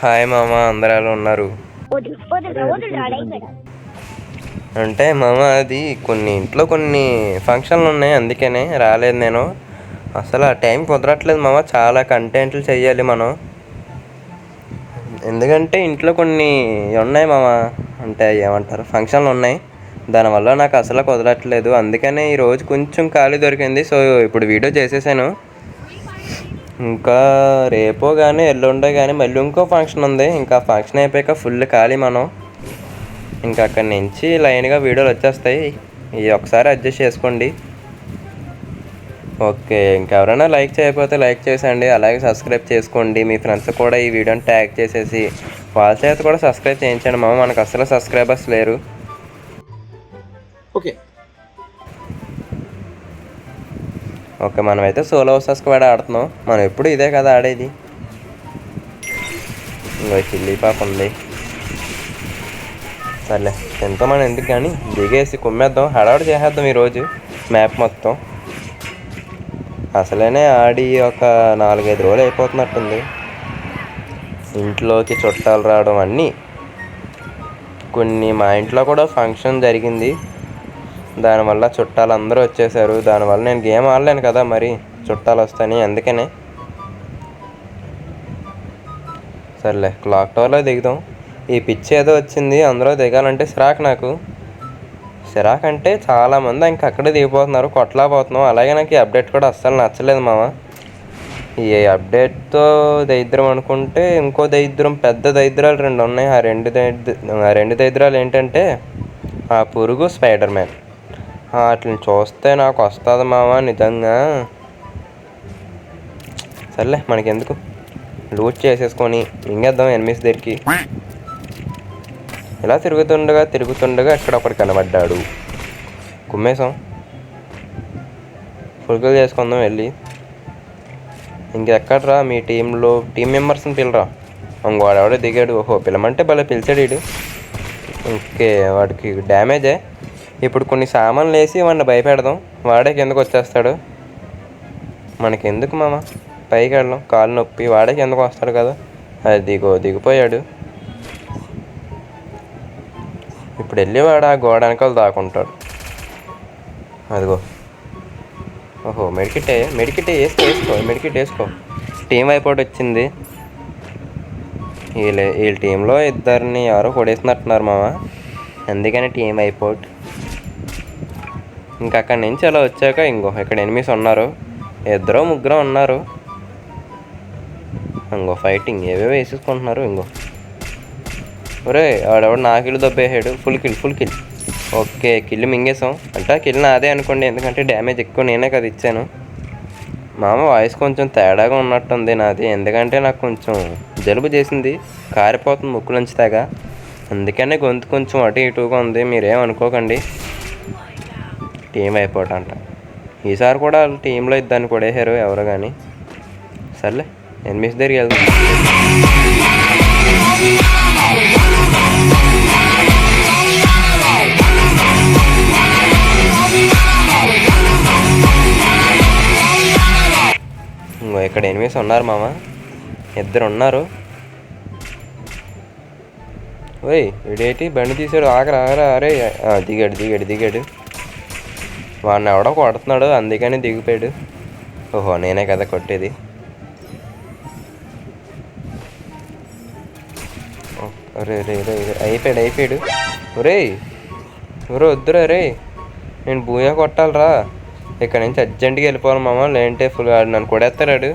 Hi మామ, అందరు ఎలా ఉన్నారు? అంటే మామ, అది ఇంట్లో కొన్ని ఫంక్షన్లు ఉన్నాయి, అందుకనే రాలేదు నేను. అసలు ఆ టైం కుదరట్లేదు మామ. చాలా కంటెంట్లు చెయ్యాలి మనం, ఎందుకంటే ఇంట్లో కొన్ని ఉన్నాయి మామ. అంటే ఏమంటారు, ఫంక్షన్లు ఉన్నాయి. దానివల్ల నాకు అసలు కుదరట్లేదు. అందుకనే ఈరోజు కొంచెం ఖాళీ దొరికింది. సో ఇప్పుడు వీడియో చేసేసాను. ఇంకా రేపో కానీ ఎల్లుండో కానీ మళ్ళీ ఇంకో ఫంక్షన్ ఉంది. ఇంకా ఫంక్షన్ అయిపోయాక ఫుల్ ఖాళీ మనం. ఇంకా అక్కడి నుంచి లైన్గా వీడియోలు వచ్చేస్తాయి. ఇవి ఒకసారి అడ్జస్ట్ చేసుకోండి. ఓకే, ఇంకెవరైనా లైక్ చేయకపోతే లైక్ చేసేయండి. అలాగే సబ్స్క్రైబ్ చేసుకోండి. మీ ఫ్రెండ్స్ కూడా ఈ వీడియోని ట్యాగ్ చేసేసి వాళ్ళ చేత కూడా సబ్స్క్రైబ్ చేయించండి మామ. మనకు అసలు సబ్స్క్రైబర్స్ లేరు. ఓకే, మనమైతే సోలో స్క్వాడ్ ఆడుతున్నాం. మనం ఎప్పుడు ఇదే కదా ఆడేది. ఇంకో చిల్లీ పాప ఉంది. సర్లే, ఎంతో మనం ఎందుకు కానీ దిగేసి కుమ్మేద్దాం, హడావుడి చేసేద్దాం ఈరోజు మ్యాప్ మొత్తం. అసలేనే ఆడి ఒక 4-5 రోజులు అయిపోతున్నట్టుంది. ఇంట్లోకి చుట్టాలు రావడం అన్నీ. మా ఇంట్లో కూడా ఫంక్షన్ జరిగింది. దానివల్ల చుట్టాలు అందరూ వచ్చేసారు. దానివల్ల నేను గేమ్ ఆడలేను కదా, మరి చుట్టాలు వస్తాయని. అందుకనే సర్లే, క్లాక్ టవర్లో దిగుదాం. ఈ పిచ్ ఏదో వచ్చింది, అందులో దిగాలంటే నాకు సిరాక్ అంటే చాలామంది ఇంకా అక్కడే దిగిపోతున్నారు, కొట్టలేకపోతున్నాం. అలాగే నాకు ఈ అప్డేట్ కూడా అస్సలు నచ్చలేదు మామ. ఈ అప్డేట్తో దరిద్రం అనుకుంటే ఇంకో దరిద్రం, పెద్ద దరిద్రాలు 2 ఉన్నాయి. ఆ రెండు దరిద్రాలు ఏంటంటే ఆ పురుగు, స్పైడర్ మ్యాన్. వాటిని చూస్తే నాకు వస్తుంది మామ నిజంగా. సర్లే, మనకెందుకు, లూట్ చేసేసుకొని మింగేద్దాం ఎనిమిస్ దగ్గరికి. ఇలా తిరుగుతుండగా ఇక్కడ ఒకటి కనబడ్డాడు. కుమ్మేసాం. ఫుల్ఫిల్ చేసుకుందాం వెళ్ళి. ఇంకెక్కడ్రా మీ టీం మెంబర్స్ని పిల్లరా. ఇంకోడు ఎవడో దిగాడు. ఓహో, పిల్లమంటే భలే పిలిచాడు వీడు. ఓకే, వాడికి డ్యామేజే. ఇప్పుడు కొన్ని సామాన్లు వేసి వాడిని భయపెడదాం. వాడే కిందకు వచ్చేస్తాడు. మనకెందుకు మామ, పైకి వెళ్ళాం, కాలు నొప్పి. వాడే కిందకు వస్తాడు కదా. అది దిగిపోయాడు. ఇప్పుడు వెళ్ళి వాడు ఆ గోడ వెనకాల దాక్కుంటాడు. అదిగో. ఓహో, మెడికిట్ వేసుకో. టీం అయిపోయి వచ్చింది. వీళ్ళ టీంలో ఇద్దరిని ఎవరో కొడేసినట్టున్నారు మామ, అందుకని టీం అయిపోట్. ఇంకా అక్కడి నుంచి అలా వచ్చాక ఇక్కడ ఎనిమిస్ ఉన్నారు. 2-3 ఉన్నారు. ఫైటింగ్ ఏవేవో వేసేసుకుంటున్నారు. ఒరే, ఆడెవడు నా కిల్లు దబ్బేసాడు. Full kill. ఓకే, కిల్లు మింగేసాం. అంటే కిల్ నాదే అనుకోండి, ఎందుకంటే డ్యామేజ్ ఎక్కువ నేనే కదా ఇచ్చాను. మామ వాయిస్ కొంచెం తేడాగా ఉన్నట్టుంది నాది, ఎందుకంటే నాకు కొంచెం జలుబు చేసింది, కారిపోతుంది ముక్కు నుంచి తెగ. అందుకనే గొంతు కొంచెం అటు ఇటుగా ఉంది. మీరేమనుకోకండి. టీం అయిపోవటంట. ఈసారి కూడా వాళ్ళు టీంలో ఇద్దరిని కొడేసారు ఎవరు కానీ. సర్లే, ఎనిమిస్ దగ్గరికి వెళ్దాం. ఇక్కడ ఎనిమిస్ ఉన్నారు మామ, 2 ఉన్నారు. ఓయ్, ఇడేటి బండి తీసాడు. ఆగరా. అరే దిగాడు. వాడిని ఎవడో కొడుతున్నాడు, అందుకని దిగిపోయాడు. ఓహో, నేనే కదా కొట్టేది. అరే అయిపోయాడు. ఒరే వద్దురా. రే, నేను బూయా కొట్టాలరా. ఇక్కడ నుంచి అర్జెంటుగా వెళ్ళిపోవాలి మామ, లేదంటే ఫుల్ నన్ను కొడేస్తాడు.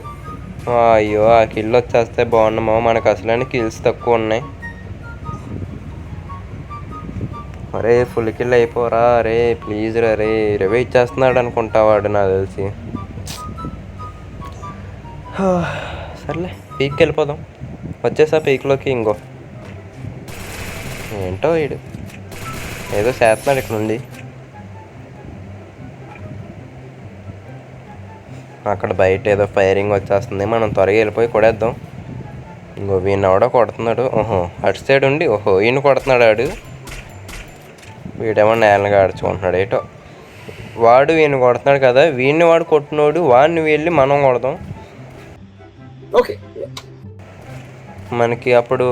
అయ్యో, ఆ కిల్ వచ్చేస్తే బాగున్నా మామ. మనకు అసలైన కిల్స్ తక్కువ ఉన్నాయి. అరే, ఫుల్ కిల్ అయిపోరా. అరే ప్లీజ్ రే. రివే ఇచ్చేస్తున్నాడు అనుకుంటా వాడు, నాకు తెలిసి. సర్లే, పీక్కి వెళ్ళిపోదాం. వచ్చేసా పీక్లోకి. ఏంటో వీడు ఏదో చేస్తున్నాడు ఇక్కడ నుండి. అక్కడ బయట ఏదో ఫైరింగ్ వచ్చేస్తుంది. మనం త్వరగా వెళ్ళిపోయి కొడేద్దాం. వీడిని ఎవడో కొడుతున్నాడు. అటు సైడ్ ఉండి ఈయన కొడుతున్నాడు. వాడు వీడేమో నేలగా ఆడుచుకుంటున్నాడు. ఏటో వాడు వీడిని కొడుతున్నాడు కదా, వీడిని వాడు కొట్టినోడు వాడిని వెళ్ళి మనం కొడదాం. ఓకే, మనకి అప్పుడు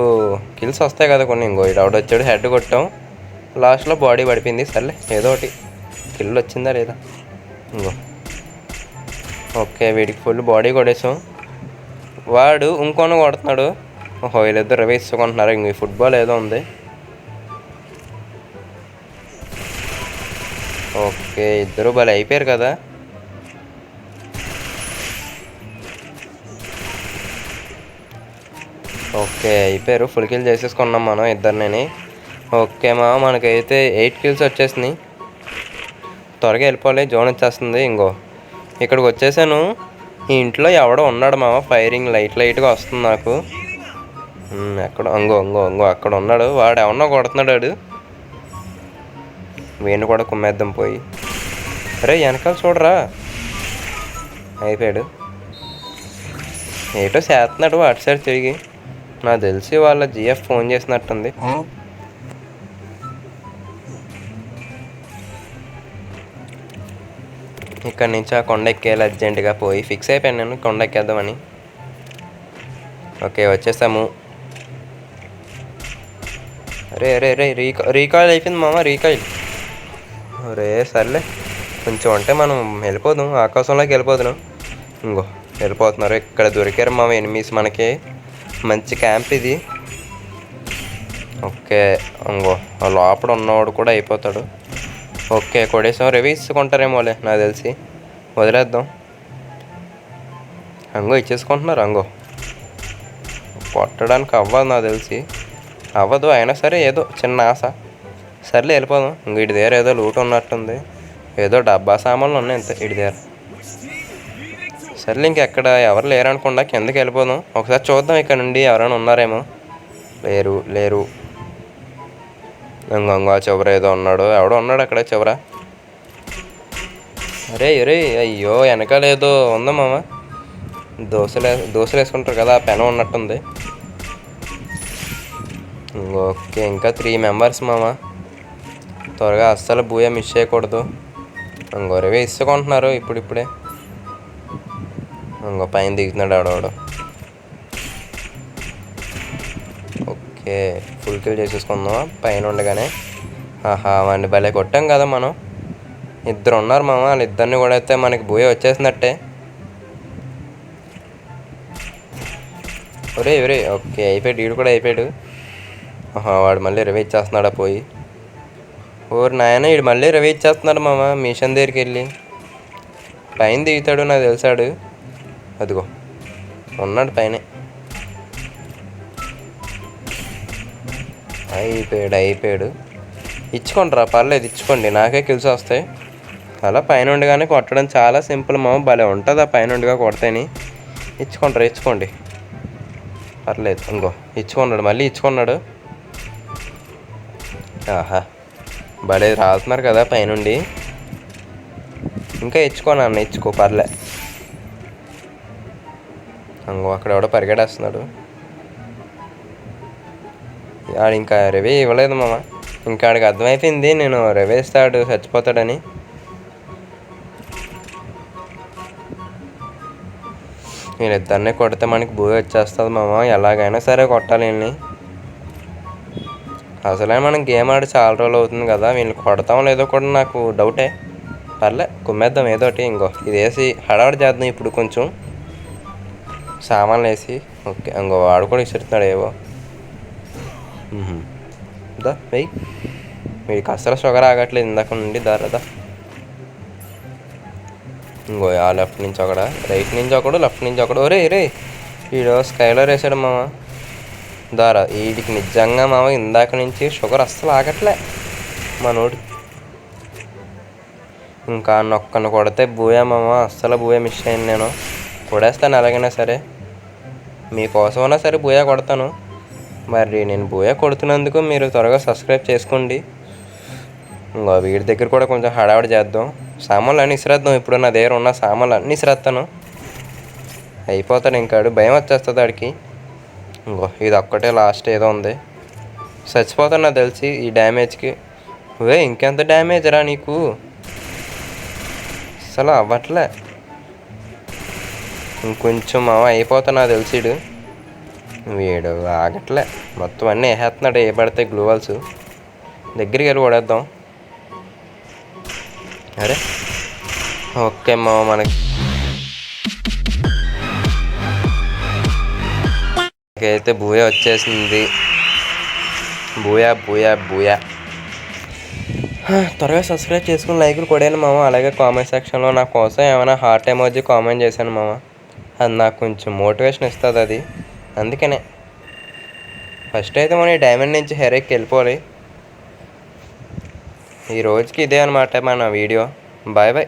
కిల్స్ వస్తాయి కదా కొన్ని. ఇంకో ఇటు అవుట్ వచ్చాడు, హెడ్ కొట్టాం, లాస్ట్లో బాడీ పడిపోయింది. సర్లే ఏదో ఒకటి కిల్ వచ్చిందా లేదా. ఇంకో ఓకే, వీడికి ఫుల్ బాడీ కొట్టేసాం. వాడు ఇంకొన కొడుతున్నాడు. ఓహో, వీళ్ళిద్దరు వేసుకుంటున్నారు. ఇంక ఈ ఫుట్బాల్ ఏదో ఉంది. ఓకే, ఇద్దరు భలే అయిపోయారు కదా. ఓకే అయిపోయారు, ఫుల్ కిల్ చేసేసుకున్నాం మనం ఇద్దరిని. ఓకే మనకైతే 8 కిల్స్ వచ్చేసినాయి. త్వరగా వెళ్ళిపోవాలి, జోన్ వచ్చేస్తుంది. ఇంకో ఇక్కడికి వచ్చేసాను. ఈ ఇంట్లో ఎవడో ఉన్నాడు ఫైరింగ్ లైట్గా వస్తుంది నాకు. ఎక్కడ అంగో అక్కడ ఉన్నాడు. వాడు ఎవరన్నా కొడుతున్నాడు. వాడు వీణు కూడా కుమ్మేద్దాం పోయి. అరే వెనకాల చూడరా. అయిపోయాడు. ఏటో చేస్తున్నాడు అటు సైడ్ తిరిగి. నాకు తెలిసి వాళ్ళ జిఎఫ్ ఫోన్ చేసినట్టుంది. ఇక్కడ నుంచి ఆ కొండ ఎక్కేయాలి అర్జెంటుగా. పోయి ఫిక్స్ అయిపోయాను నేను కొండ ఎక్కేద్దామని. ఓకే వచ్చేసాము. అరే అరే అరే రీకాయిల్ అయిపోయింది రీకాయిల్. అరే సర్లే, కొంచెం అంటే మనం వెళ్ళిపోదాం, ఆకాశంలోకి వెళ్ళిపోతున్నాం. ఇంకో వెళ్ళిపోతున్నారు. ఇక్కడ దొరికారు ఎనిమీస్ మనకి. మంచి క్యాంప్ ఇది. ఓకే ఇంకో లోపల ఉన్నవాడు కూడా అయిపోతాడు. ఓకే కొడేసాం. రివ్యూస్ కొంటారేమోలే నాకు తెలిసి, వదిలేద్దాం. ఇచ్చేసుకుంటున్నారు. కొట్టడానికి అవ్వదు నాకు తెలిసి, అవ్వదు. అయినా సరే ఏదో చిన్న ఆశ. సర్లే వెళ్ళిపోదాం. ఇటు దగ్గర ఏదో లూట్ ఉన్నట్టుంది. ఏదో డబ్బా సామాన్లు ఉన్నాయి అంతే ఇటు దగ్గర. సర్లే ఇంకెక్కడ ఎవరు లేరు అనుకుండా కిందకి వెళ్ళిపోదాం. ఒకసారి చూద్దాం ఇక్కడ నుండి ఎవరైనా ఉన్నారేమో. లేరు. చివర ఏదో ఉన్నాడు, ఎవడో ఉన్నాడు అక్కడ చివర. అరే అయ్యో వెనకాల ఏదో ఉందా దోశలు వేసుకుంటారు కదా, ఆ పెనం ఉన్నట్టుంది. ఓకే ఇంకా 3 మెంబర్స్ త్వరగా అస్సలు బూయా మిస్ చేయకూడదు. రవి ఇసుకుంటున్నారు ఇప్పుడిప్పుడే. పైన దిగుతున్నాడు ఆడవాడు. ఓకే ఫుల్ కిల్ చేసేసుకుందాం పైన ఉండగానే. వాడిని భలే కొట్టాం కదా మనం. ఇద్దరు ఉన్నారు వాళ్ళు ఇద్దరిని కూడా అయితే మనకి బూయా వచ్చేసినట్టే. ఒరే ఓకే అయిపోయాడు, వీడు కూడా అయిపోయాడు. వాడు మళ్ళీ రివైవ్ ఇచ్చేస్తున్నాడా పోయి. ఓరు నాయన, వీడు మళ్ళీ రివైవ్ ఇచ్చేస్తున్నాడు మిషన్ దగ్గరికి వెళ్ళి. పైన దిగుతాడు నాకు తెలిసాడు. అదిగో ఉన్నాడు పైన. అయిపోయాడు. ఇచ్చుకోండిరా, పర్లేదు ఇచ్చుకోండి, నాకే కిల్స్ వస్తాయి. అలా పైన ఉండగానే కొట్టడం చాలా సింపుల్ భలే ఉంటుంది ఆ పైన ఉండగా కొడితేని. ఇచ్చుకోండి పర్లేదు. ఇచ్చుకున్నాడు, మళ్ళీ ఇచ్చుకున్నాడు. భలే రాస్తున్నారు కదా పైనుండి. ఇంకా ఇచ్చుకో పర్లే. అక్కడ ఎవడో పరిగెడేస్తున్నాడు. ఆడు ఇంకా రవి ఇవ్వలేదు ఇంకా ఆడికి అర్థమైపోయింది నేను రవేస్తాడు చచ్చిపోతాడని. వీళ్ళిద్దరిని కొడితే మనకి బూ వచ్చేస్తుంది ఎలాగైనా సరే కొట్టాలి వీళ్ళని. అసలే మనం గేమ్ ఆడి చాలా రోజులు అవుతుంది కదా, వీళ్ళని కొడతాం లేదో కూడా నాకు డౌటే. పర్లే కుమ్మేద్దాం ఏదోటి. ఇది వేసి హడావిడి చేద్దాం ఇప్పుడు కొంచెం సామాన్లు వేసి. ఓకే వాడు కూడా ఇస్తున్నాడు ఏవో. వెయ్యి, వీడికి అసలు షుగర్ ఆగట్లేదు ఇందాక నుండి. దారదా ఆ లెఫ్ట్ నుంచి ఒకడ, రైట్ నుంచి ఒకడు, లెఫ్ట్ నుంచి ఒకడు. రే వీడు స్కైలర్ వేసాడు దారా. వీడికి నిజంగా ఇందాక నుంచి షుగర్ అస్సలు ఆగట్లే మనోడు. ఇంకా నొక్కను కొడితే బూయా అస్సలు బూయా మిస్ అయ్యాను నేను. కొడేస్తాను ఎలాగైనా సరే, మీకోసమైనా సరే బూయా కొడతాను. మరి నేను బూయా కొడుతున్నందుకు మీరు త్వరగా సబ్స్క్రైబ్ చేసుకోండి. వీడి దగ్గర కూడా కొంచెం హడావిడి చేద్దాం. సామాన్లు అన్నీ ఇసిరేద్దాం. ఇప్పుడు నా దగ్గర ఉన్న సామాన్లు అన్నీ ఇసిరేస్తాను. అయిపోతాడు ఇంకాడు, భయం వచ్చేస్తుంది ఆడికి. ఇది ఒక్కటే లాస్ట్ ఏదో ఉంది. చచ్చిపోతాను నాకు తెలిసి ఈ డ్యామేజ్కి. ఇంకెంత డ్యామేజ్ రా నీకు, అసలు అవ్వట్లే. ఇంకొంచెం అయిపోతా నాకు తెలిసిడు. వీడు ఆగట్లే, మొత్తం అన్నీ వేసేస్తున్నాడు. ఏ పడితే గ్లూవల్స్. దగ్గరికి వెళ్ళి కొడేద్దాం. అరే ఓకే మామ, మనకైతే బూయా వచ్చేసింది. Booyah Booyah Booyah. త్వరగా సబ్స్క్రైబ్ చేసుకుని లైకులు కొడాను మామ. అలాగే కామెంట్ సెక్షన్లో నా కోసం ఏమైనా హార్ట్ ఎమోజీ కామెంట్ చేశాను మామ. అది నాకు కొంచెం మోటివేషన్ ఇస్తుంది. అది అందుకనే ఫస్ట్ అయితే మనం ఈ డైమండ్ నుంచి హెరెక్కి వెళ్ళిపోవాలి. ఈ రోజుకి ఇదే అనమాట మన video. Bye bye.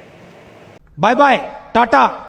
Bye bye, Tata.